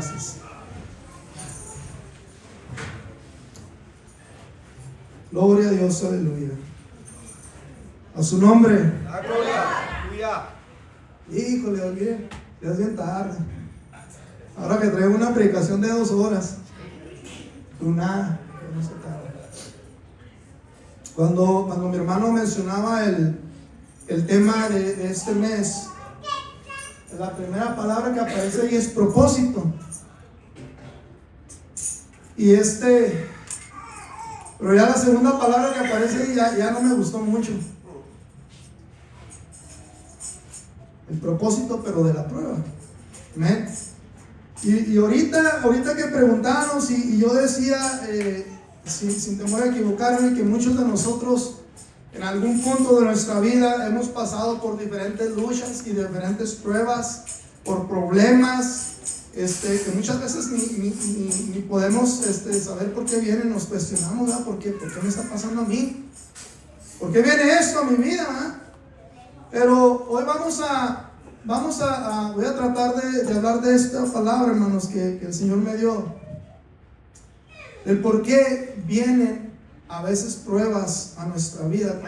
gracias. Gloria a Dios, aleluya. A su nombre. Aleluya. Híjole, olvidé, ya es bien tarde. Ahora que traigo una predicación de 2 horas. Nada, no se acaba. Cuando mi hermano mencionaba el tema de este mes, la primera palabra que aparece ahí es propósito. Pero ya la segunda palabra que aparece ahí ya no me gustó mucho. El propósito, pero de la prueba. ¿Amén? Y ahorita que preguntábamos, y yo decía, sin temor a equivocarme, que muchos de nosotros en algún punto de nuestra vida hemos pasado por diferentes luchas y diferentes pruebas, por problemas, que muchas veces ni podemos saber por qué vienen, nos cuestionamos, ¿verdad? ¿Por qué me está pasando a mí? ¿Por qué viene esto a mi vida? ¿verdad? Pero hoy voy a tratar de hablar de esta palabra, hermanos, que el Señor me dio, del por qué vienen a veces pruebas a nuestra vida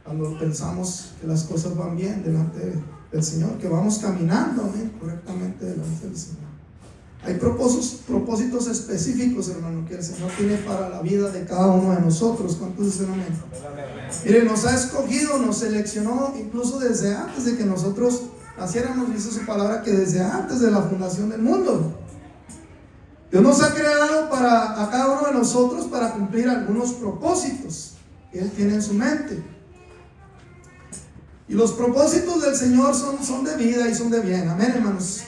cuando pensamos que las cosas van bien delante del Señor, que vamos caminando correctamente delante del Señor. Hay propósitos específicos, hermano, que el Señor tiene para la vida de cada uno de nosotros. ¿Cuántos dicen amén? Mire, nos ha escogido, nos seleccionó incluso desde antes de que nosotros naciéramos. Dice su palabra que desde antes de la fundación del mundo Dios nos ha creado a cada uno de nosotros para cumplir algunos propósitos que Él tiene en su mente. Y los propósitos del Señor son de vida y son de bien. Amén, hermanos.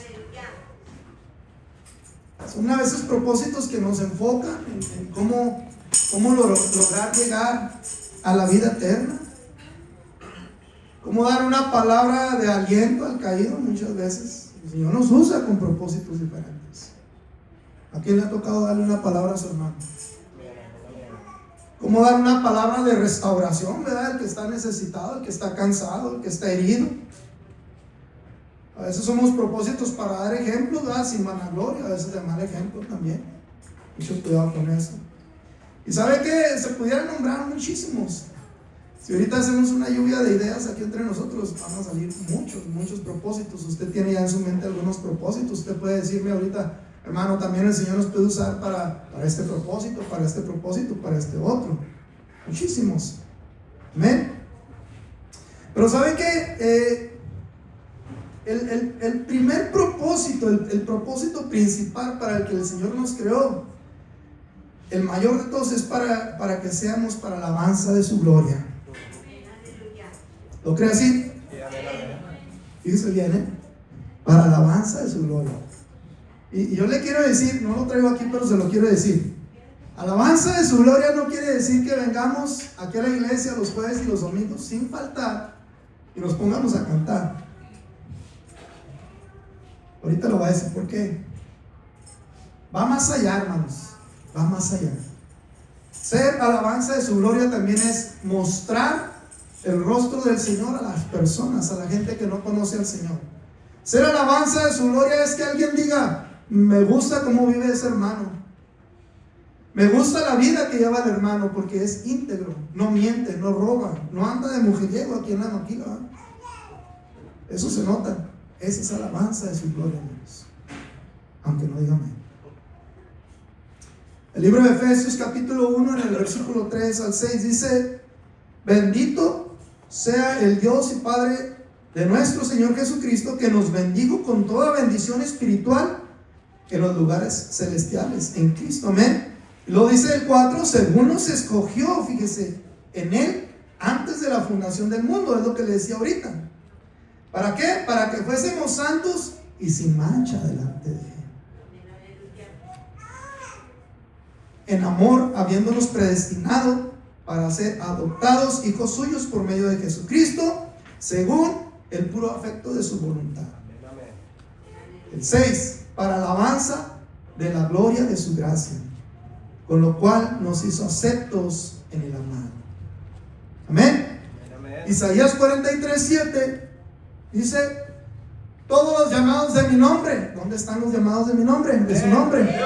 Son a veces propósitos que nos enfocan en cómo lograr llegar a la vida eterna. Cómo dar una palabra de aliento al caído. Muchas veces el Señor nos usa con propósitos diferentes. ¿A quién le ha tocado darle una palabra a su hermano? Cómo dar una palabra de restauración, ¿verdad? El que está necesitado, el que está cansado, el que está herido. A veces somos propósitos para dar ejemplos, ¿verdad? Sin vanagloria, a veces de mal ejemplo también. Mucho cuidado con eso. Y sabe que se pudieran nombrar muchísimos. Si ahorita hacemos una lluvia de ideas aquí entre nosotros, van a salir muchos propósitos. Usted tiene ya en su mente algunos propósitos. Usted puede decirme ahorita, hermano, también el Señor nos puede usar para este propósito, para este otro. Muchísimos. Amén. Pero ¿sabe qué? El primer propósito, el propósito principal para el que el Señor nos creó, el mayor de todos, es para que seamos para la alabanza de su gloria. ¿Lo cree así? Fíjese bien, para la alabanza de su gloria. Y yo le quiero decir, no lo traigo aquí, pero se lo quiero decir. Alabanza de su gloria no quiere decir que vengamos aquí a la iglesia los jueves y los domingos sin faltar y nos pongamos a cantar. Ahorita lo voy a decir por qué. Va más allá, hermanos. Va más allá. Ser alabanza de su gloria también es mostrar el rostro del Señor a las personas, a la gente que no conoce al Señor. Ser alabanza de su gloria es que alguien diga: me gusta cómo vive ese hermano, me gusta la vida que lleva el hermano, porque es íntegro, no miente, no roba, no anda de mujeriego aquí en la maquila. Eso se nota. Esa es alabanza de su gloria, hermanos, aunque no diga amén. El libro de Efesios capítulo 1, en el versículo 3 al 6 dice: bendito sea el Dios y Padre de nuestro Señor Jesucristo, que nos bendijo con toda bendición espiritual en los lugares celestiales en Cristo. Amén. Y luego dice el 4: según nos escogió, fíjese, en Él antes de la fundación del mundo. Es lo que le decía ahorita. ¿Para qué? Para que fuésemos santos y sin mancha delante de Él, en amor, habiéndonos predestinado para ser adoptados hijos suyos por medio de Jesucristo, según el puro afecto de su voluntad. El 6: para alabanza de la gloria de su gracia, con lo cual nos hizo aceptos en el amado. Amén. Isaías 43:7 dice: todos los llamados de mi nombre. ¿Dónde están los llamados de mi nombre? De su nombre.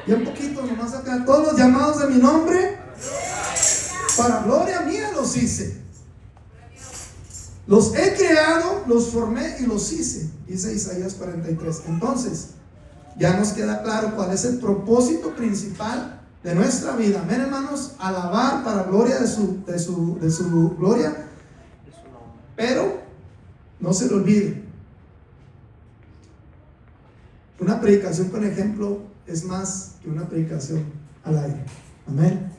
Y un poquito nomás acá. Todos los llamados de mi nombre, para gloria mía los hice. Los he creado, los formé y los hice. Dice Isaías 43. Entonces, ya nos queda claro cuál es el propósito principal de nuestra vida. Amén, hermanos. Alabar para gloria de su gloria. Pero no se le olvide, una predicación con ejemplo es más que una predicación al aire. Amén.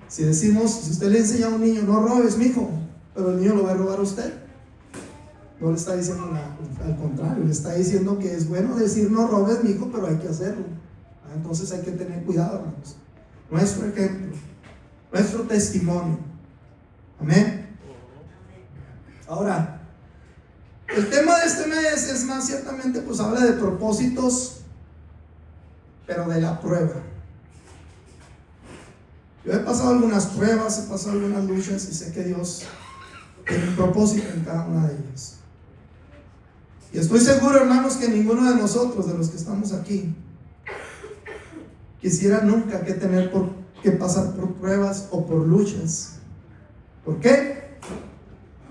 Si decimos, si usted le enseña a un niño, no robes, mijo, pero el niño lo va a robar a usted, no le está diciendo nada, al contrario, le está diciendo que es bueno decir no robes, mijo, pero hay que hacerlo. Entonces hay que tener cuidado, hermanos. Nuestro ejemplo, nuestro testimonio. Amén. Ahora, el tema de este mes es más ciertamente, pues habla de propósitos, pero de la prueba. Yo he pasado algunas pruebas, he pasado algunas luchas y sé que Dios tiene un propósito en cada una de ellas. Y estoy seguro, hermanos, que ninguno de nosotros, de los que estamos aquí, quisiera nunca que pasar por pruebas o por luchas. ¿Por qué?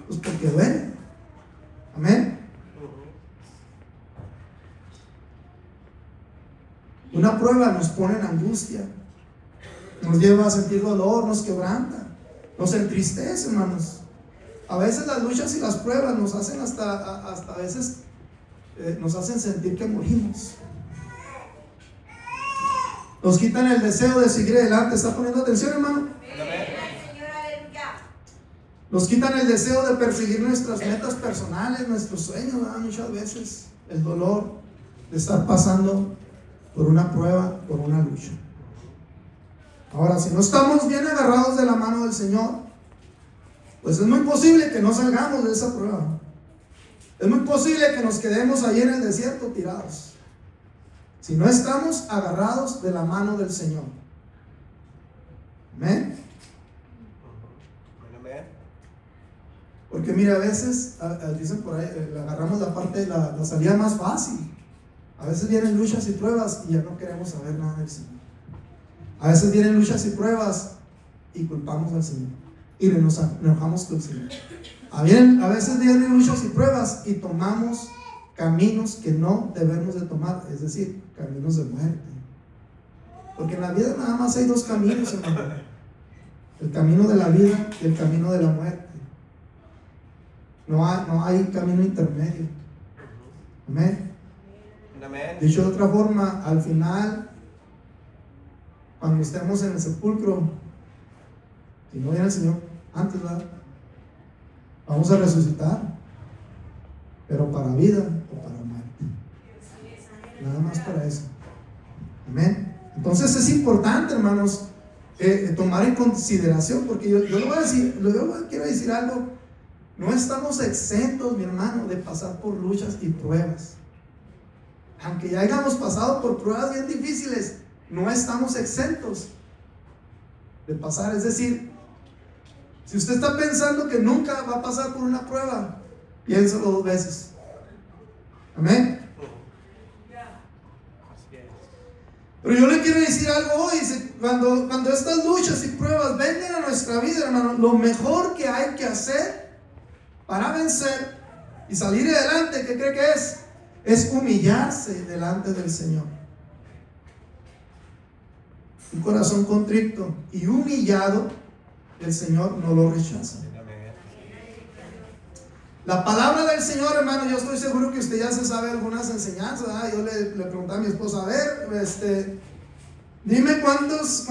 Pues porque duele. Amén. Una prueba nos pone en angustia, nos lleva a sentir dolor, nos quebranta, nos entristece, hermanos. A veces las luchas y las pruebas nos hacen hasta a veces nos hacen sentir que morimos. Nos quitan el deseo de seguir adelante. ¿Está poniendo atención, hermano? Nos quitan el deseo de perseguir nuestras metas personales, nuestros sueños, ¿verdad? Muchas veces el dolor de estar pasando por una prueba, por una lucha. Ahora, si no estamos bien agarrados de la mano del Señor, pues es muy posible que no salgamos de esa prueba. Es muy posible que nos quedemos ahí en el desierto tirados, si no estamos agarrados de la mano del Señor. Amén. Porque mira, a veces dicen por ahí, agarramos la parte de la salida más fácil. A veces vienen luchas y pruebas y ya no queremos saber nada del Señor. A veces vienen luchas y pruebas y culpamos al Señor y nos enojamos con el Señor. A veces vienen luchas y pruebas y tomamos caminos que no debemos de tomar, es decir, caminos de muerte. Porque en la vida nada más hay dos caminos, hermano: el camino de la vida y el camino de la muerte. No hay camino intermedio. Amén. Dicho de otra forma, al final, cuando estemos en el sepulcro, si no viene el Señor antes, ¿verdad?, vamos a resucitar, pero para vida o para muerte. Nada más para eso. Amén. Entonces es importante, hermanos, tomar en consideración, porque yo le voy a decir, quiero decir algo. No estamos exentos, mi hermano, de pasar por luchas y pruebas. Aunque ya hayamos pasado por pruebas bien difíciles, no estamos exentos de pasar. Es decir, si usted está pensando que nunca va a pasar por una prueba, piénsalo dos veces. Amén. Pero yo le quiero decir algo hoy. Cuando estas luchas y pruebas vengan a nuestra vida, hermano, lo mejor que hay que hacer para vencer y salir adelante, ¿qué cree que es? Es humillarse delante del Señor. Un corazón contrito y humillado, el Señor no lo rechaza. La palabra del Señor, hermano, yo estoy seguro que usted ya se sabe algunas enseñanzas, ¿verdad? Yo le pregunté a mi esposa, a ver, dime cuántas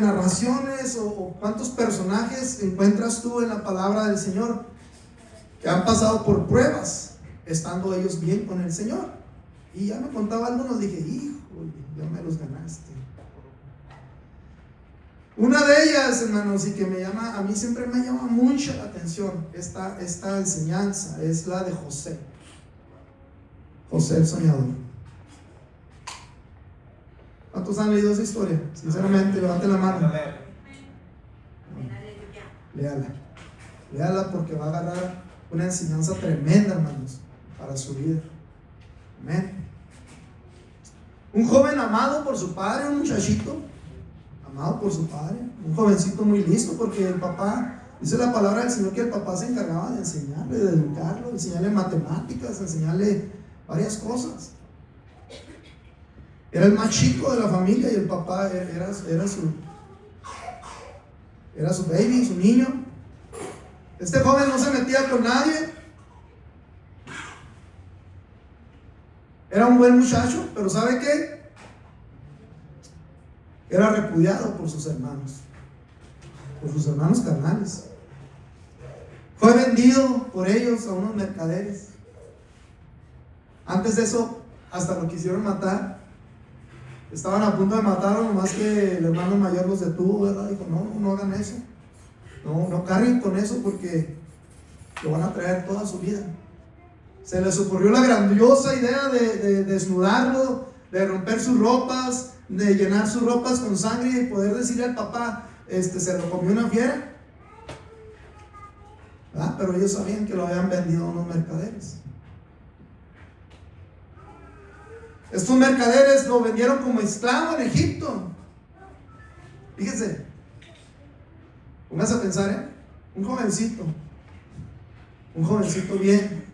narraciones o cuántos personajes encuentras tú en la palabra del Señor que han pasado por pruebas, estando ellos bien con el Señor. Y ya me contaba algunos, dije, híjole, ya me los ganaste. Una de ellas, hermanos, y que a mí siempre me llama mucho la atención esta enseñanza, es la de José el soñador. ¿Cuántos han leído esa historia? Sinceramente, levanten la mano. Léala porque va a agarrar una enseñanza tremenda, hermanos. para su vida. Amén. Un joven amado por su padre, un muchachito amado por su padre, un jovencito muy listo, porque el papá, dice la palabra del Señor que el papá se encargaba de enseñarle, de educarlo, de enseñarle matemáticas, de enseñarle varias cosas. Era el más chico de la familia y el papá era su baby, su niño. Este joven no se metía con nadie. Era un buen muchacho, pero ¿sabe qué? Era repudiado por sus hermanos carnales. Fue vendido por ellos a unos mercaderes. Antes de eso, hasta lo quisieron matar. Estaban a punto de matarlo, nomás que el hermano mayor los detuvo, ¿verdad? Dijo, no hagan eso. No carguen con eso porque lo van a traer toda su vida. Se les ocurrió la grandiosa idea de desnudarlo, de romper sus ropas, de llenar sus ropas con sangre y poder decirle al papá, se lo comió una fiera. ¿Verdad? Pero ellos sabían que lo habían vendido a unos mercaderes. Estos mercaderes lo vendieron como esclavo en Egipto. Fíjense, póngase a pensar, un jovencito bien,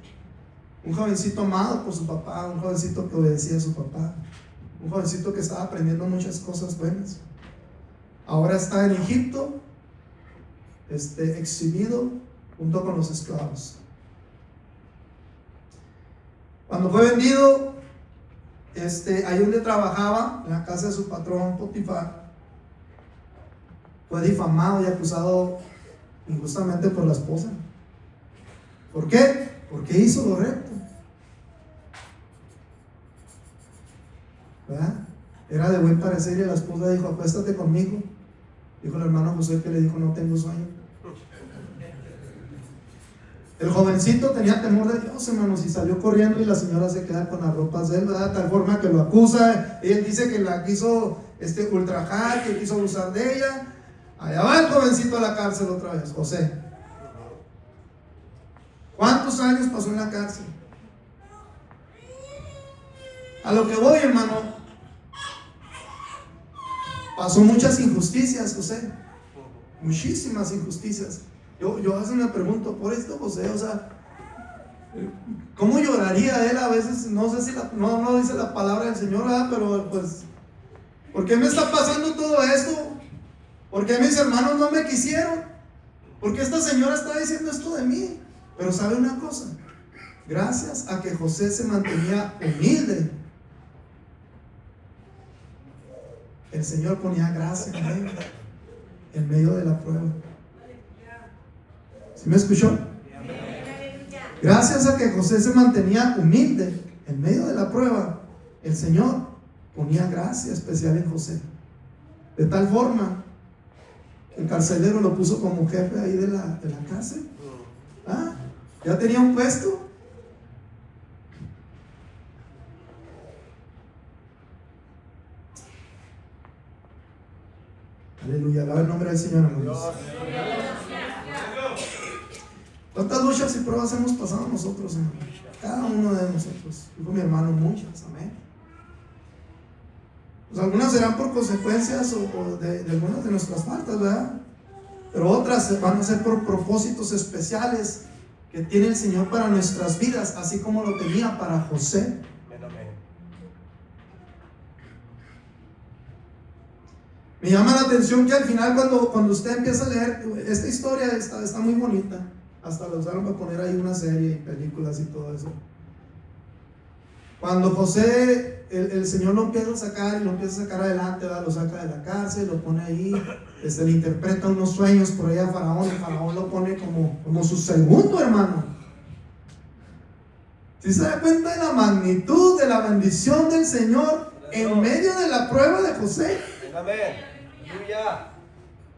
un jovencito amado por su papá, un jovencito que obedecía a su papá, un jovencito que estaba aprendiendo muchas cosas buenas. Ahora está en Egipto, exhibido junto con los esclavos. Cuando fue vendido, ahí donde trabajaba, en la casa de su patrón Potifar, fue difamado y acusado injustamente por la esposa. ¿Por qué? Porque hizo lo recto. ¿Verdad? Era de buen parecer y la esposa dijo, acuéstate conmigo. Dijo el hermano José que le dijo, no tengo sueño. El jovencito tenía temor de Dios, hermanos, y salió corriendo y la señora se queda con las ropas de él, ¿verdad? De tal forma que lo acusa. Él dice que la quiso ultrajar, que quiso abusar de ella. Allá va el jovencito a la cárcel otra vez, José. ¿Cuántos años pasó en la cárcel? A lo que voy, hermano, pasó muchas injusticias, José. Muchísimas injusticias. Yo a veces me pregunto, por esto José, o sea, ¿cómo lloraría él a veces? No sé si no dice la palabra del Señor, ¿verdad? Pero pues, ¿por qué me está pasando todo esto? ¿Por qué mis hermanos no me quisieron? ¿Por qué esta señora está diciendo esto de mí? Pero ¿sabe una cosa? Gracias a que José se mantenía humilde, el Señor ponía gracia en medio de la prueba. ¿Sí me escuchó? Gracias a que José se mantenía humilde en medio de la prueba, el Señor ponía gracia especial en José. De tal forma que el carcelero lo puso como jefe ahí de la cárcel. Ya tenía un puesto. Aleluya, alaba el nombre del Señor, hermanos. ¿Cuántas luchas y pruebas hemos pasado nosotros, hermano? Cada uno de nosotros. Dijo mi hermano, muchas, amén. Pues algunas serán por consecuencias o de algunas de nuestras faltas, ¿verdad? Pero otras van a ser por propósitos especiales que tiene el Señor para nuestras vidas, así como lo tenía para José. Me llama la atención que al final cuando usted empieza a leer esta historia está muy bonita. Hasta lo usaron para poner ahí una serie y películas y todo eso. Cuando José, el Señor lo empieza a sacar y lo empieza a sacar adelante, ¿verdad? Lo saca de la cárcel, lo pone ahí, le interpreta unos sueños por ahí a Faraón, y Faraón lo pone como su segundo hermano. ¿Sí se da cuenta de la magnitud de la bendición del Señor en medio de la prueba de José? Amén.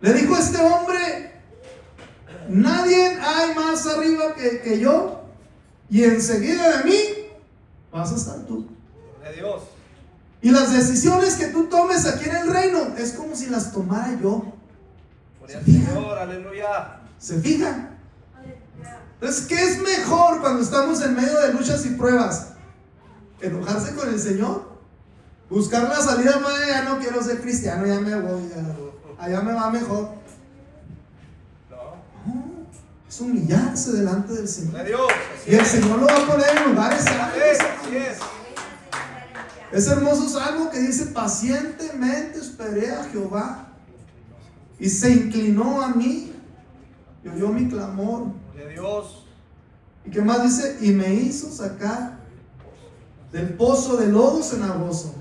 Le dijo a este hombre, nadie hay más arriba que yo, y enseguida de mí vas a estar tú. De Dios. Y las decisiones que tú tomes aquí en el reino es como si las tomara yo. Por el Señor, aleluya. ¿Se fijan? Entonces, ¿qué es mejor cuando estamos en medio de luchas y pruebas? ¿Enojarse con el Señor? ¿Buscar la salida? Madre, ya no quiero ser cristiano, ya me voy, allá me va mejor. No, es humillarse delante del Señor. Y el Señor lo va a poner en lugares altos. Es hermoso salmo que dice: pacientemente esperé a Jehová y se inclinó a mí y oyó mi clamor. ¿Y qué más dice? Y me hizo sacar del pozo de lodo cenagoso.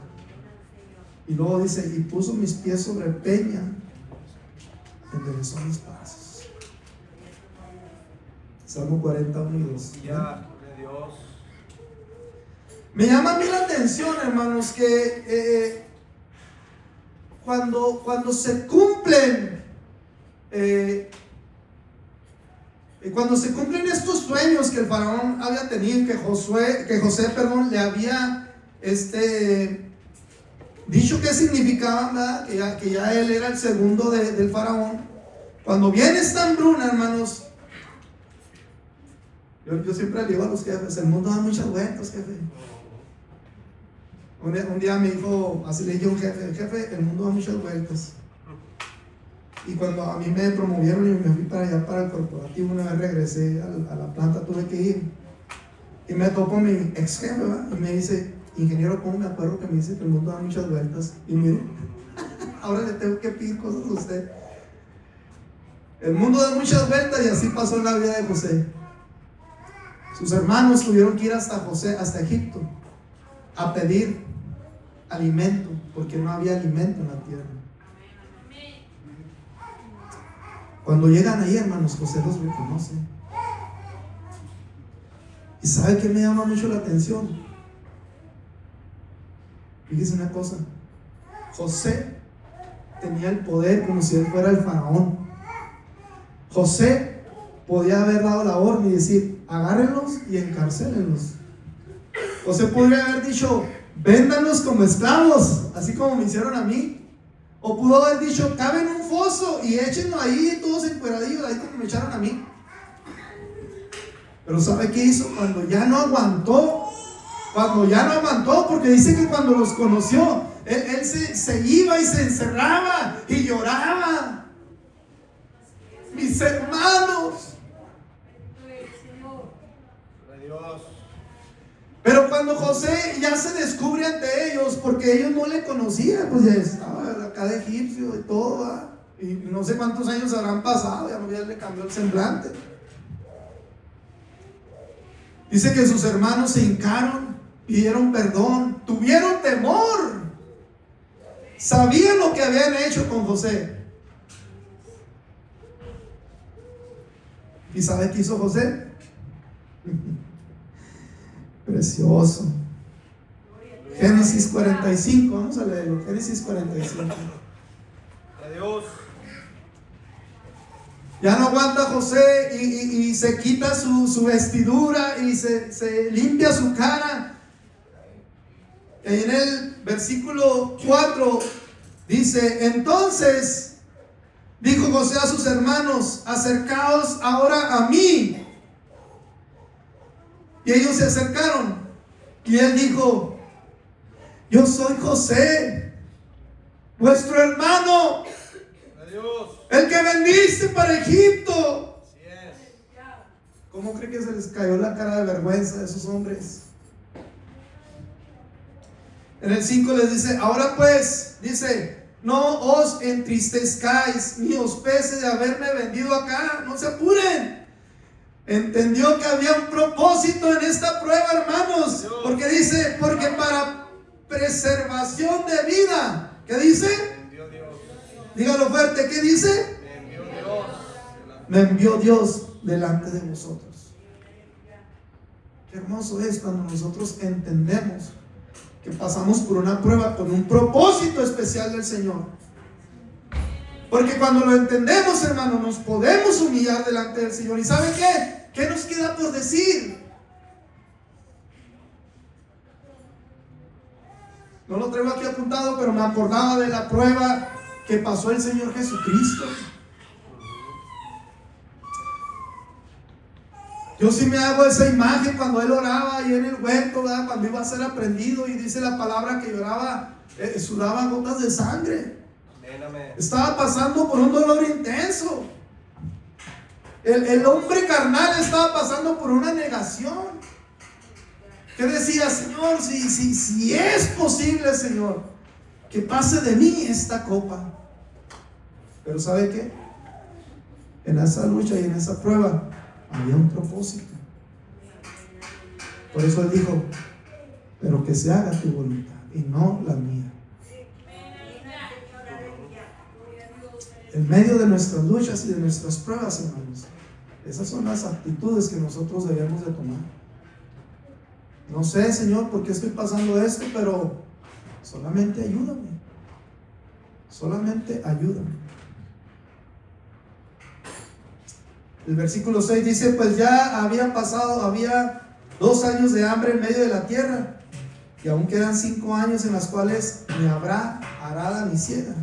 Y luego dice: y puso mis pies sobre peña, enderezó mis pasos. Salmo 41 y 2. Me llama a mí la atención, hermanos, que cuando se cumplen estos sueños que el faraón había tenido, que José le había dicho qué significaban, ¿verdad? Que ya él era el segundo del faraón. Cuando viene esta hambruna, hermanos, yo siempre le digo a los jefes: el mundo da muchas vueltas, jefe. Un día me dijo, así le dije a un jefe, el mundo da muchas vueltas. Y cuando a mí me promovieron y me fui para allá, para el corporativo, una vez regresé a la planta, tuve que ir. Y me topó mi ex jefe, ¿verdad? Y me dice: ingeniero, ¿cómo me acuerdo que me dice que el mundo da muchas vueltas? Y mire, ahora le tengo que pedir cosas a usted. El mundo da muchas vueltas, y así pasó en la vida de José. Sus hermanos tuvieron que ir hasta Egipto, a pedir alimento, porque no había alimento en la tierra. Cuando llegan ahí, hermanos, José los reconoce. ¿Y sabe qué me llama mucho la atención? Fíjese una cosa: José tenía el poder como si él fuera el faraón. José podía haber dado la orden y decir: agárrenlos y encarcélenlos. José podría haber dicho: véndanlos como esclavos, así como me hicieron a mí. O pudo haber dicho: caben en un foso y échenlo ahí todos encueradillos, ahí como me echaron a mí. Pero ¿sabe qué hizo? Cuando ya no aguantó, porque dice que cuando los conoció, él se iba y se encerraba y lloraba. Mis hermanos. Pero cuando José ya se descubre ante ellos, porque ellos no le conocían, pues ya estaba acá de egipcio y todo, ¿verdad? Y no sé cuántos años habrán pasado, ya le cambió el semblante. Dice que sus hermanos se hincaron, pidieron perdón, tuvieron temor, sabían lo que habían hecho con José. ¿Y sabe qué hizo José? Precioso. Génesis 45, vamos a leerlo. Génesis 45. Adiós. Ya no aguanta José y se quita su vestidura y se limpia su cara. Y en el versículo 4 dice: entonces dijo José a sus hermanos: acercaos ahora a mí. Y ellos se acercaron, y él dijo: yo soy José, vuestro hermano, el que vendiste para Egipto. ¿Cómo cree que se les cayó la cara de vergüenza a esos hombres? En el 5 les dice: ahora pues, dice, no os entristezcáis ni os pese de haberme vendido acá, no se apuren. Entendió que había un propósito en esta prueba, hermanos, porque dice: porque para preservación de vida. ¿Qué dice? Dígalo fuerte, ¿qué dice? Me envió Dios delante de vosotros. Qué hermoso es cuando nosotros entendemos que pasamos por una prueba con un propósito especial del Señor. Porque cuando lo entendemos, hermano, nos podemos humillar delante del Señor. ¿Y saben qué? ¿Qué nos queda por decir? No lo traigo aquí apuntado, pero me acordaba de la prueba que pasó el Señor Jesucristo. Yo sí me hago esa imagen cuando él oraba ahí en el huerto, ¿verdad? Cuando iba a ser aprendido, y dice la palabra que lloraba, sudaba gotas de sangre. Amén, amén. Estaba pasando por un dolor intenso. El hombre carnal estaba pasando por una negación. Que decía: Señor, si es posible, Señor, que pase de mí esta copa. Pero ¿sabe qué? En esa lucha y en esa prueba había un propósito. Por eso él dijo: pero que se haga tu voluntad y no la mía. En medio de nuestras luchas y de nuestras pruebas, hermanos, esas son las actitudes que nosotros debemos de tomar. No sé, Señor, por qué estoy pasando esto, pero solamente ayúdame. Solamente ayúdame. El versículo 6 dice: pues ya había 2 años de hambre en medio de la tierra, y aún quedan 5 años en los cuales ni habrá arada ni siega.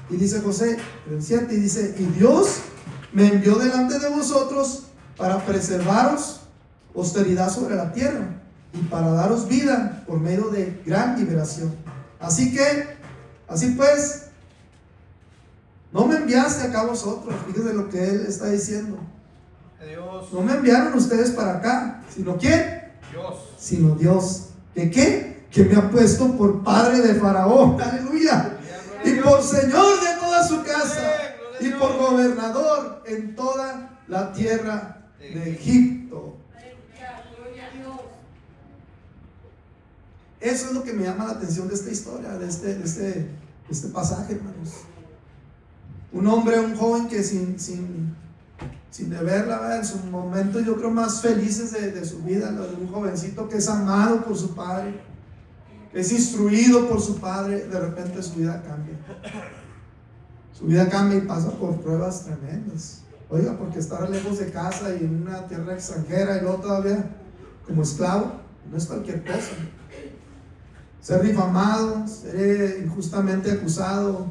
Y dice José, el 7, y dice: y Dios me envió delante de vosotros para preservaros posteridad sobre la tierra, y para daros vida por medio de gran liberación. Así pues, no me enviaste acá vosotros. Fíjense lo que él está diciendo. Dios. No me enviaron ustedes para acá, sino ¿quién? Dios. Sino Dios. ¿Que qué? Que me ha puesto por padre de Faraón. Aleluya. Y por señor de toda su casa, y por gobernador en toda la tierra de Egipto. Eso es lo que me llama la atención de esta historia, de este pasaje, hermanos. Un hombre, un joven que sin deberla, ¿verdad? En sus momentos, yo creo, más felices de su vida, lo de un jovencito que es amado por su padre, que es instruido por su padre. De repente su vida cambia. Su vida cambia y pasa por pruebas tremendas. Oiga, porque estar lejos de casa y en una tierra extranjera, y luego todavía como esclavo, no es cualquier cosa. Ser difamado, ser injustamente acusado,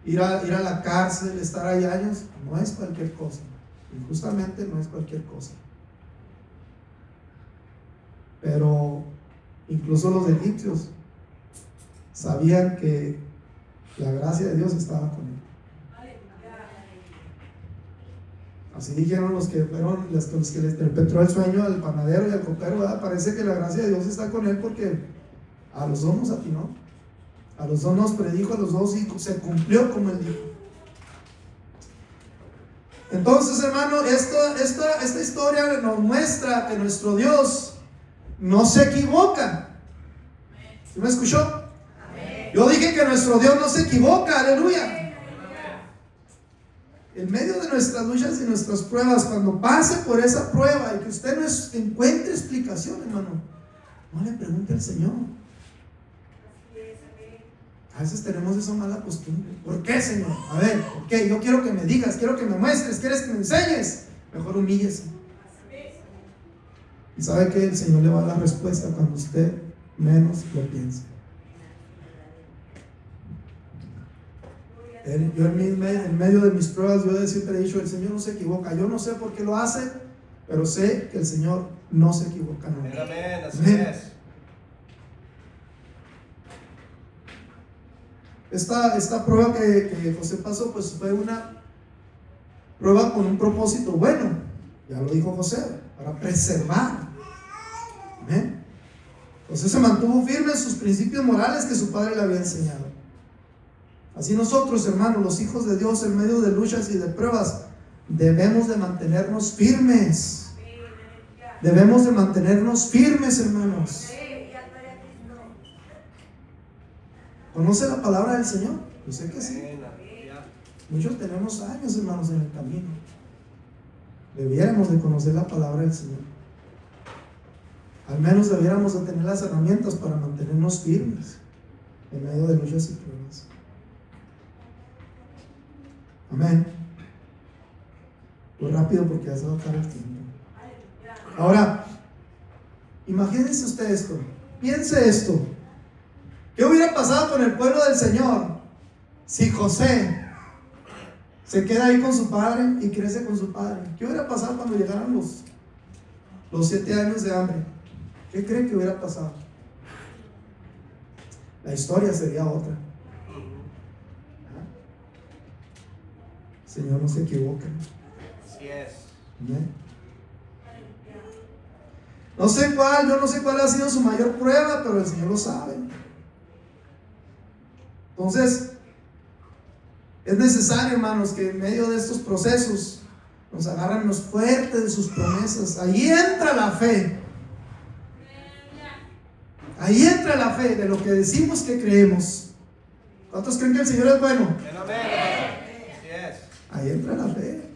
ir a la cárcel, estar ahí años, no es cualquier cosa. Injustamente no es cualquier cosa. Pero incluso los egipcios sabían que la gracia de Dios estaba con él. Así dijeron los que fueron los que le interpretó el sueño al panadero y al copero, ¿verdad? Parece que la gracia de Dios está con él, porque a los dos nos atinó, a los dos nos predijo, a los dos se cumplió como él dijo. Entonces, hermano, esta historia nos muestra que nuestro Dios no se equivoca. ¿Sí me escuchó? Yo dije que nuestro Dios no se equivoca, aleluya. En medio de nuestras luchas y nuestras pruebas, cuando pase por esa prueba y que usted no encuentre explicación, hermano, no le pregunte al Señor. A veces tenemos esa mala costumbre. ¿Por qué, Señor? A ver, ¿por qué? Yo quiero que me digas, quiero que me muestres, quieres que me enseñes. Mejor humíllese. Y sabe que el Señor le va a dar respuesta cuando usted menos lo piense. Yo en medio de mis pruebas, yo siempre he dicho: el Señor no se equivoca. Yo no sé por qué lo hace, pero sé que el Señor no se equivoca nunca. Amén, así Amén. es. Esta prueba que José pasó, pues fue una prueba con un propósito bueno. Ya lo dijo José, para preservar. Amén. José se mantuvo firme en sus principios morales que su padre le había enseñado. Así nosotros, hermanos, los hijos de Dios, en medio de luchas y de pruebas, debemos de mantenernos firmes. Debemos de mantenernos firmes, hermanos. ¿Conoce la palabra del Señor? Yo sé que sí. Muchos tenemos años, hermanos, en el camino. Debiéramos de conocer la palabra del Señor. Al menos debiéramos de tener las herramientas para mantenernos firmes en medio de luchas y pruebas. Amén. Muy rápido porque ya se va a acabar el tiempo. Ahora, imagínense usted esto. Piense esto. ¿Qué hubiera pasado con el pueblo del Señor si José se queda ahí con su padre y crece con su padre? ¿Qué hubiera pasado cuando llegaran los 7 años de hambre, ¿qué cree que hubiera pasado? La historia sería otra. Señor no se equivoca. Así es. Amén. No sé cuál, yo no sé cuál ha sido su mayor prueba, pero el Señor lo sabe. Entonces, es necesario, hermanos, que en medio de estos procesos nos agarremos fuertes de sus promesas. Ahí entra la fe. Ahí entra la fe de lo que decimos que creemos. ¿Cuántos creen que el Señor es bueno? Así es. Ahí entra la fe.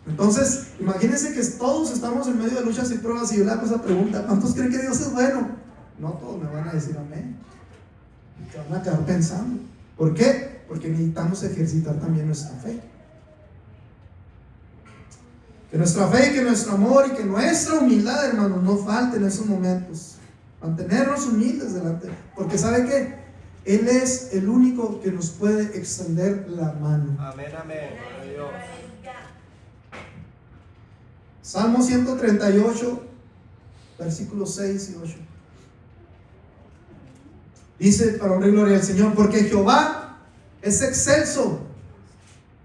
Entonces, imagínense que todos estamos en medio de luchas y pruebas y yo le hago esa pregunta: ¿cuántos creen que Dios es bueno? No todos me van a decir amén. Se van a quedar pensando. ¿Por qué? Porque necesitamos ejercitar también nuestra fe. Que nuestra fe y que nuestro amor y que nuestra humildad, hermanos, no falten en esos momentos. Mantenernos humildes delante. Porque ¿sabe qué? Él es el único que nos puede extender la mano. Amén, amén. Gloria a Dios. Salmo 138, versículos 6 y 8. Dice, para honrar y gloria al Señor, porque Jehová es excelso.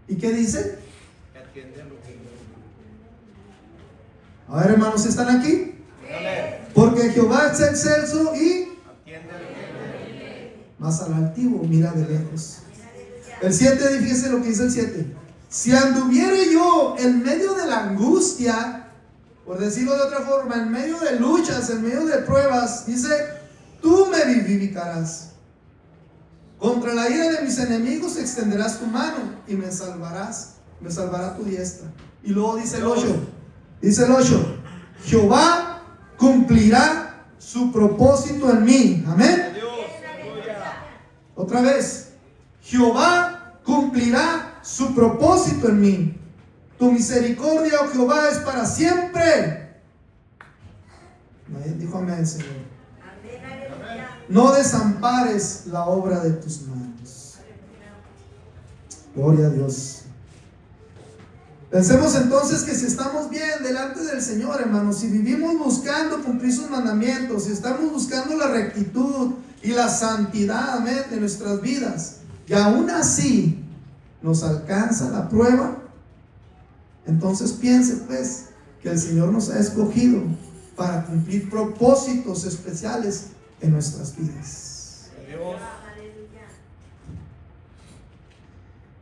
¿Y qué dice? Que atiende a lo que... A ver, hermanos, ¿están aquí? Amén. Porque Jehová es excelso y Atiende a lo que... más al altivo mira de lejos. El 7, fíjese lo que dice el 7. Si anduviere yo en medio de la angustia, por decirlo de otra forma, en medio de luchas, en medio de pruebas, dice, tú me vivificarás. Contra la ira de mis enemigos extenderás tu mano y me salvarás. Me salvará tu diestra. Y luego dice el 8. Dice el 8. Jehová cumplirá su propósito en mí. Amén. Otra vez. Jehová cumplirá su propósito en mí. Tu misericordia, oh Jehová, es para siempre. Nadie dijo amén, Señor. No desampares la obra de tus manos. Gloria a Dios. Pensemos entonces que si estamos bien delante del Señor, hermanos, si vivimos buscando cumplir sus mandamientos, si estamos buscando la rectitud y la santidad, amén, de nuestras vidas, y aún así nos alcanza la prueba, entonces piense pues que el Señor nos ha escogido para cumplir propósitos especiales en nuestras vidas. Dios.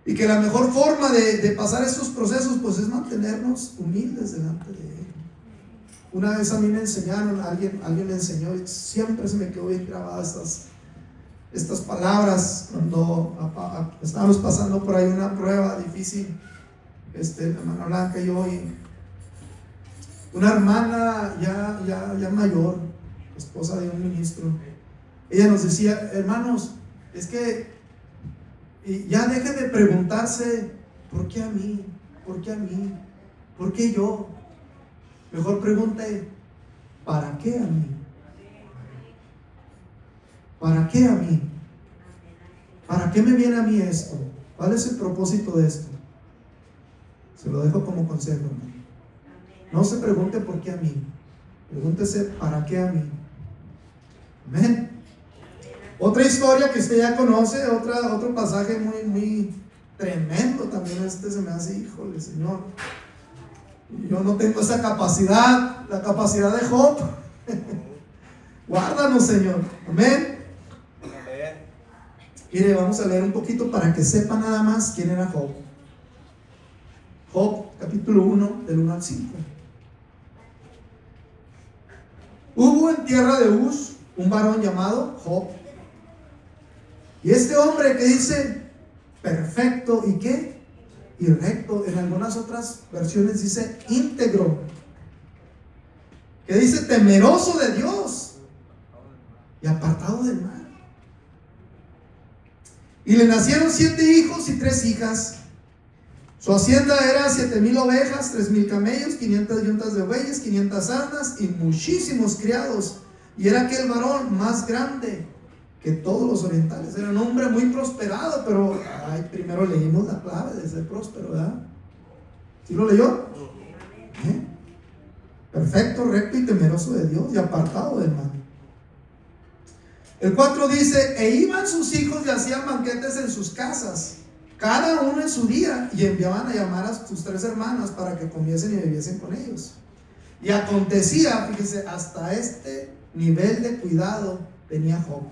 Y que la mejor forma de pasar estos procesos pues es mantenernos humildes delante de Él. Una vez a mí me enseñaron, alguien me enseñó, y siempre se me quedó bien grabadas estas palabras cuando estábamos pasando por ahí una prueba difícil, la hermana Blanca y yo, y una hermana ya mayor, esposa de un ministro, ella nos decía: hermanos, es que ya dejen de preguntarse ¿por qué a mí? ¿Por qué a mí? ¿Por qué yo? Mejor pregunte: ¿para qué a mí? ¿Para qué a mí? ¿Para qué me viene a mí esto? ¿Cuál es el propósito de esto? Se lo dejo como consejo, hermano. No se pregunte por qué a mí. Pregúntese ¿para qué a mí? Amén. Otra historia que usted ya conoce, otro pasaje muy tremendo también. Se me hace, híjole, Señor, yo no tengo esa capacidad, la capacidad de Job. Guárdanos, Señor. Amén. Mire, vamos a leer un poquito para que sepa nada más quién era Job. Job, capítulo 1, del 1 al 5. Hubo en tierra de Uz un varón llamado Job. Y este hombre que dice perfecto y qué, y recto, en algunas otras versiones dice íntegro, que dice temeroso de Dios y apartado del mal. Y le nacieron 7 hijos y 3 hijas. Su hacienda era 7,000 ovejas, 3,000 camellos, 500 yuntas de bueyes, 500 asnas y muchísimos criados. Y era aquel varón más grande que todos los orientales. Era un hombre muy prosperado, pero primero leímos la clave de ser próspero, ¿verdad? ¿Sí lo leyó? perfecto, recto y temeroso de Dios y apartado del mal. El 4 dice: e iban sus hijos y hacían banquetes en sus casas, cada uno en su día, y enviaban a llamar a sus 3 hermanas para que comiesen y bebiesen con ellos. Y acontecía, fíjese, hasta este nivel de cuidado tenía Job.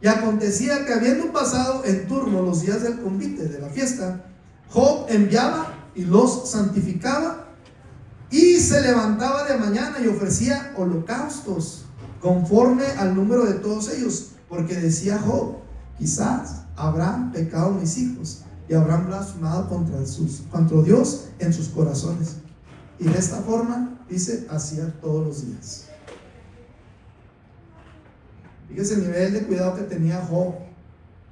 Y acontecía que habiendo pasado en turno los días del convite, de la fiesta, Job enviaba y los santificaba, y se levantaba de mañana y ofrecía holocaustos conforme al número de todos ellos, porque decía Job: quizás habrán pecado mis hijos y habrán blasfemado contra Dios en sus corazones. Y de esta forma, dice, hacía todos los días. Fíjese el nivel de cuidado que tenía Job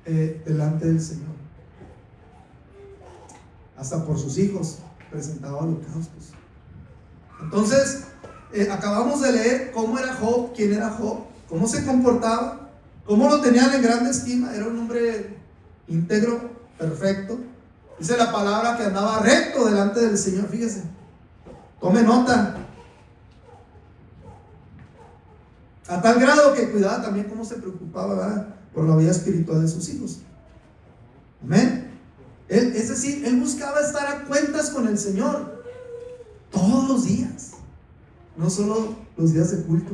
delante del Señor. Hasta por sus hijos presentaba holocaustos. Entonces, acabamos de leer cómo era Job, quién era Job, cómo se comportaba, cómo lo tenían en grande estima. Era un hombre íntegro, perfecto. Dice la palabra que andaba recto delante del Señor. Fíjese, tome nota. A tal grado que cuidaba también cómo se preocupaba, ¿verdad?, por la vida espiritual de sus hijos. Amén. Es decir, él buscaba estar a cuentas con el Señor todos los días, no solo los días de culto,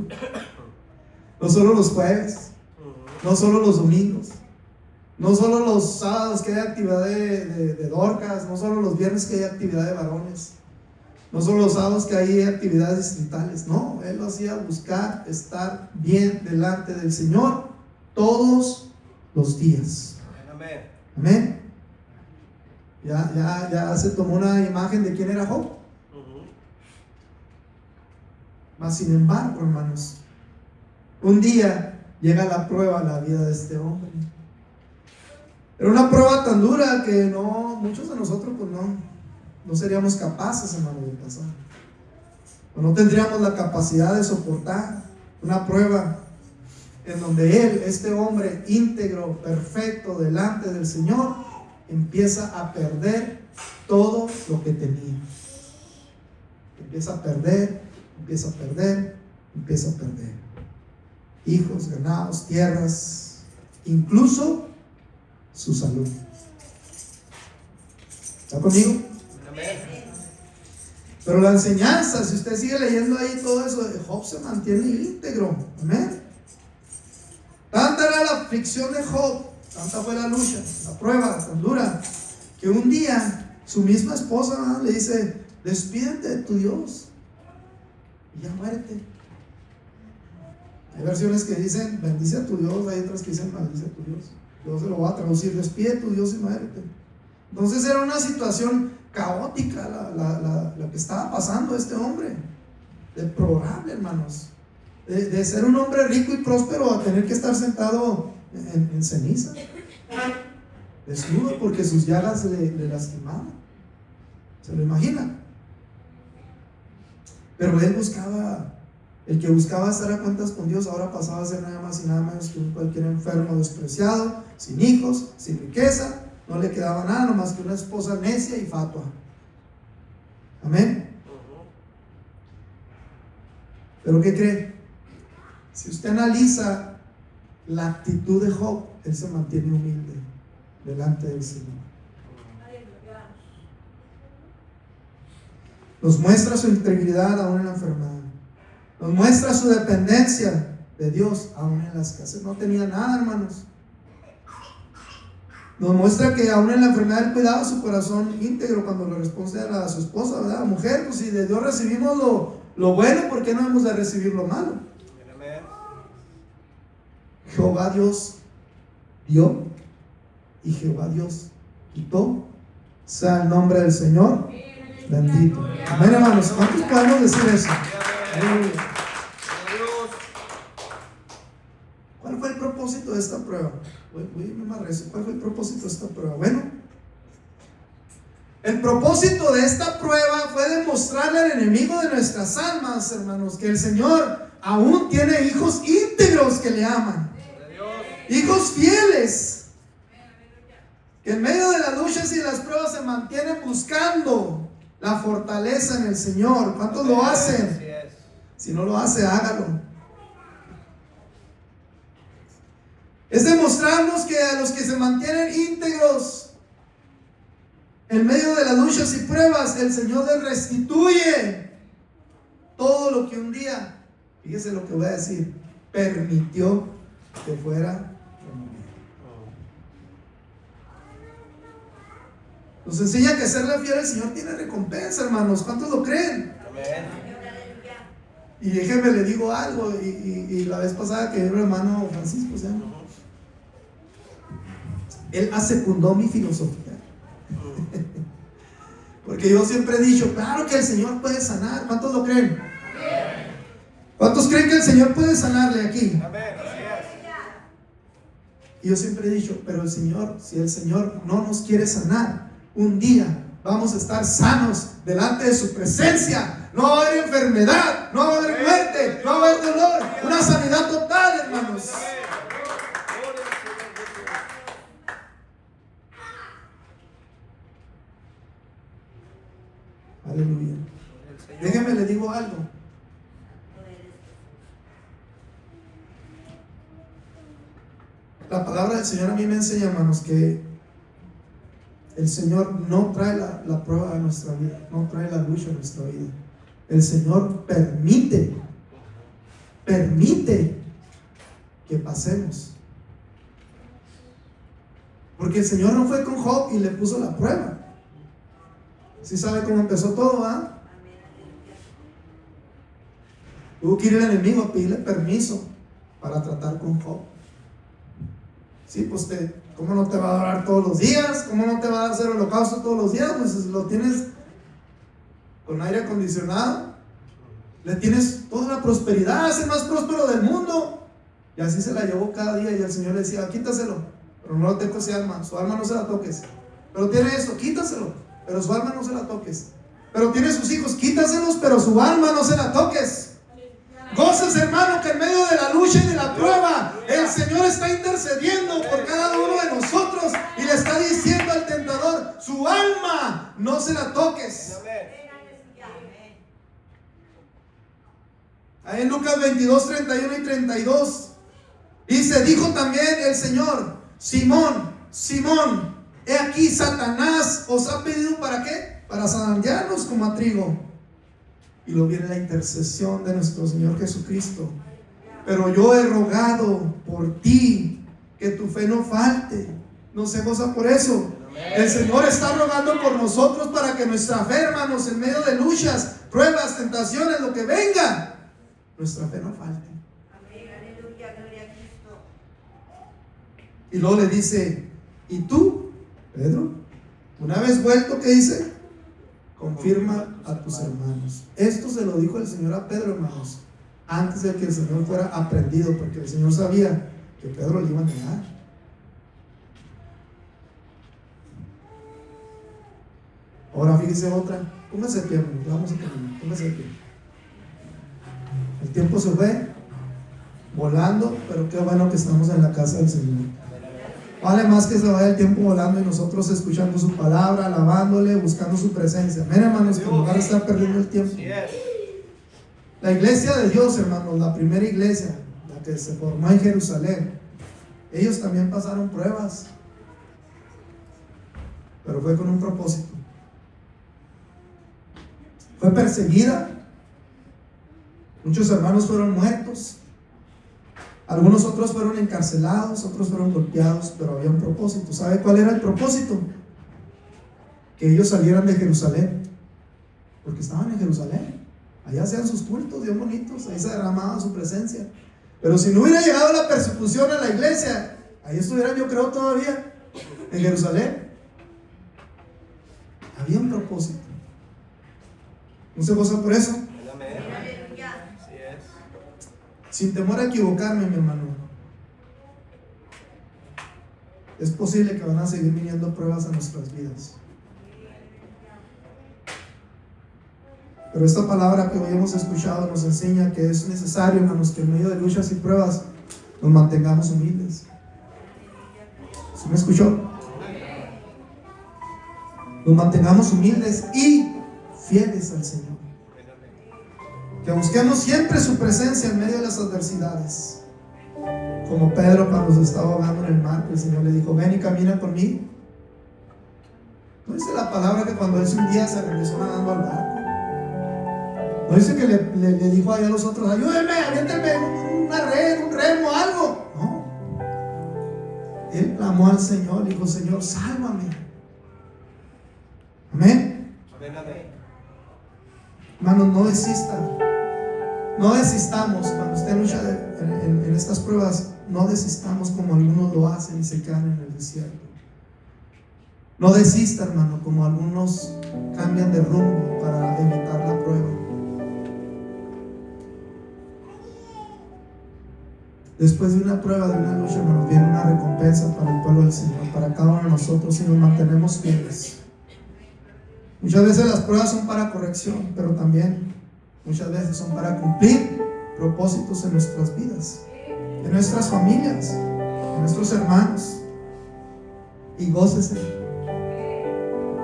no solo los jueves, no solo los domingos, no solo los sábados que hay actividad de Dorcas, no solo los viernes que hay actividad de varones, no solo los sábados que hay actividades distritales. No, él lo hacía se estar bien delante del Señor todos los días. Amén. Amén. Ya se tomó una imagen de quién era Job. Mas sin embargo, hermanos, un día llega la prueba a la vida de este hombre. Era una prueba tan dura que muchos de nosotros pues no seríamos capaces, hermano, de pasar. O no tendríamos la capacidad de soportar una prueba en donde este hombre íntegro, perfecto, delante del Señor, empieza a perder todo lo que tenía. Empieza a perder. Hijos, ganados, tierras, incluso su salud. ¿Está conmigo? Pero la enseñanza, si usted sigue leyendo ahí todo eso, Job se mantiene íntegro. Amén. Tanta era la aflicción de Job, tanta fue la lucha, la prueba tan dura, que un día su misma esposa le dice: despídete de tu Dios y ya muérete. Hay versiones que dicen bendice a tu Dios, hay otras que dicen maldice a tu Dios. Yo se lo voy a traducir: despide a tu Dios y muérete. Entonces era una situación caótica la que estaba pasando este hombre, deplorable, hermanos, de ser un hombre rico y próspero a tener que estar sentado en ceniza, desnudo, porque sus llagas le lastimaban. ¿Se lo imagina? Pero él el que buscaba estar a cuentas con Dios, ahora pasaba a ser nada más y nada menos que un cualquier enfermo despreciado, sin hijos, sin riqueza. No le quedaba nada, nomás que una esposa necia y fatua. Amén. Pero ¿qué cree? Si usted analiza la actitud de Job, él se mantiene humilde delante del Señor. Nos muestra su integridad aún en la enfermedad. Nos muestra su dependencia de Dios aún en la escasez. No tenía nada, hermanos. Nos muestra que aún en la enfermedad él cuidaba su corazón íntegro cuando le responde a su esposa, ¿verdad? Mujer, pues si de Dios recibimos lo bueno, ¿por qué no hemos de recibir lo malo? Jehová Dios dio y Jehová Dios quitó. Sea el nombre del Señor bendito. Amén, hermanos. ¿Cuántos podemos decir eso? ¿Cuál fue el propósito de esta prueba? ¿Cuál fue el propósito de esta prueba? Bueno, el propósito de esta prueba fue demostrarle al enemigo de nuestras almas, hermanos, que el Señor aún tiene hijos íntegros que le aman, hijos fieles, que en medio de las luchas y las pruebas se mantienen buscando la fortaleza en el Señor. ¿Cuántos lo hacen? Si no lo hace, hágalo. Es demostrarnos que a los que se mantienen íntegros en medio de las luchas y pruebas, el Señor les restituye todo lo que un día, fíjese lo que voy a decir, permitió que fuera removido. Nos enseña que serle fiel al Señor tiene recompensa, hermanos. ¿Cuántos lo creen? Amén. Y déjenme le digo algo, y la vez pasada que vino el hermano Francisco, ¿se llama? Él secundó mi filosofía. Porque yo siempre he dicho, claro que el Señor puede sanar. ¿Cuántos lo creen? ¿Cuántos creen que el Señor puede sanarle aquí? Amén. Así es. Y yo siempre he dicho, pero el Señor, si el Señor no nos quiere sanar, un día vamos a estar sanos delante de su presencia. No va a haber enfermedad, no va a haber muerte, no va a haber dolor. Una sanidad total, hermanos. Aleluya. Déjenme le digo algo. La palabra del Señor a mí me enseña, hermanos, que el Señor no trae la prueba a nuestra vida, no trae la lucha a nuestra vida. El Señor permite que pasemos. Porque el Señor no fue con Job y le puso la prueba. ¿Sí sabe cómo empezó todo, ¿ah? Tuvo que ir el enemigo a pedirle permiso para tratar con Job. Sí, pues ¿cómo no te va a adorar todos los días? ¿Cómo no te va a hacer holocausto todos los días? Pues lo tienes con aire acondicionado, le tienes toda la prosperidad, es el más próspero del mundo. Y así se la llevó cada día, y el Señor le decía, quítaselo, pero no lo toques su alma no se la toques. Pero tiene esto, quítaselo, pero su alma no se la toques. Pero tiene sus hijos, quítaselos, pero su alma no se la toques. Goces, hermano, que en medio de la lucha y de la prueba, el Señor está intercediendo por cada uno de nosotros y le está diciendo al tentador, su alma no se la toques. Ahí en Lucas 22, 31 y 32 dice, dijo también el Señor, Simón, Simón, he aquí Satanás os ha pedido ¿para qué? Para zarandearnos como a trigo. Y luego viene la intercesión de nuestro Señor Jesucristo. Pero yo he rogado por ti que tu fe no falte. No se goza por eso. El Señor está rogando por nosotros para que nuestra fe, hermanos, en medio de luchas, pruebas, tentaciones, lo que venga, nuestra fe no falte. Y luego le dice, ¿y tú, Pedro? Una vez vuelto, ¿qué dice? Confirma a tus hermanos. Esto se lo dijo el Señor a Pedro, hermanos, antes de que el Señor fuera aprendido, porque el Señor sabía que Pedro le iba a negar. Ahora fíjese otra. Póngase de pie, hermano, vamos a terminar. Póngase de pie. El tiempo se fue volando, pero qué bueno que estamos en la casa del Señor. Vale más que se vaya el tiempo volando y nosotros escuchando su palabra, alabándole, buscando su presencia. Amén, hermanos, que en lugar de estar perdiendo el tiempo. La iglesia de Dios, hermanos, la primera iglesia, la que se formó en Jerusalén, ellos también pasaron pruebas, pero fue con un propósito. Fue perseguida, muchos hermanos fueron muertos, algunos otros fueron encarcelados, otros fueron golpeados, pero había un propósito. ¿Sabe cuál era el propósito? Que ellos salieran de Jerusalén, porque estaban en Jerusalén. Allá hacían sus cultos bien bonitos, ahí se derramaba su presencia. Pero si no hubiera llegado la persecución a la iglesia, ahí estuvieran, yo creo, todavía en Jerusalén. Había un propósito. ¿No se goza por eso? Sin temor a equivocarme, mi hermano, es posible que van a seguir viniendo pruebas a nuestras vidas. Pero esta palabra que hoy hemos escuchado nos enseña que es necesario, hermanos, que en medio de luchas y pruebas nos mantengamos humildes. ¿Sí me escuchó? Nos mantengamos humildes y fieles al Señor. Que busquemos siempre su presencia en medio de las adversidades. Como Pedro cuando se estaba ahogando en el mar, el Señor le dijo: ven y camina conmigo. ¿No dice la palabra que cuando él un día se regresó nadando al barco? ¿No dice que le dijo ahí a los otros: ayúdenme, aviéntenme una red, un remo, algo? No. Él clamó al Señor y dijo: Señor, sálvame. Amén. Hermanos, no desistan. No desistamos cuando usted lucha en estas pruebas. No desistamos como algunos lo hacen y se quedan en el desierto. No desista, hermano, como algunos cambian de rumbo para evitar la prueba. Después de una prueba, de una lucha, hermanos, viene una recompensa para el pueblo del Señor, para cada uno de nosotros, si nos mantenemos fieles. Muchas veces las pruebas son para corrección, pero también muchas veces son para cumplir propósitos en nuestras vidas, en nuestras familias, en nuestros hermanos. Y gócese.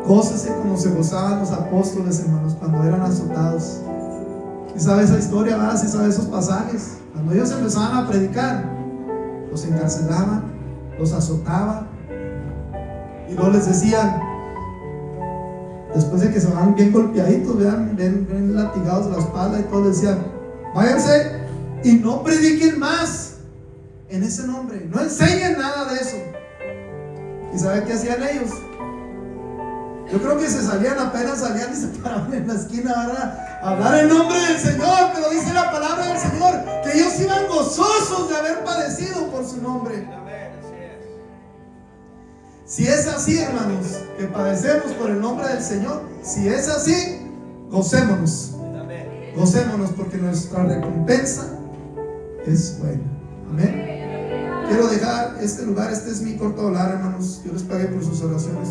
Gócese como se gozaban los apóstoles, hermanos, cuando eran azotados. ¿Y sabe esa historia, verdad? ¿Sí sabe esos pasajes? Cuando ellos empezaban a predicar, los encarcelaban, los azotaban, y luego les decían, después de que se van bien golpeaditos, bien latigados de la espalda y todo, les decían: váyanse y no prediquen más en ese nombre, no enseñen nada de eso. ¿Y sabe qué hacían ellos? Yo creo que apenas salían y se paraban en la esquina a hablar en nombre del Señor. Pero dice la palabra del Señor que ellos iban gozosos de haber padecido por su nombre. Si es así, hermanos, que padecemos por el nombre del Señor, si es así, gocémonos. Gocémonos, porque nuestra recompensa es buena. Amén. Quiero dejar este lugar. Este es mi corto hablar, hermanos. Yo les pague por sus oraciones.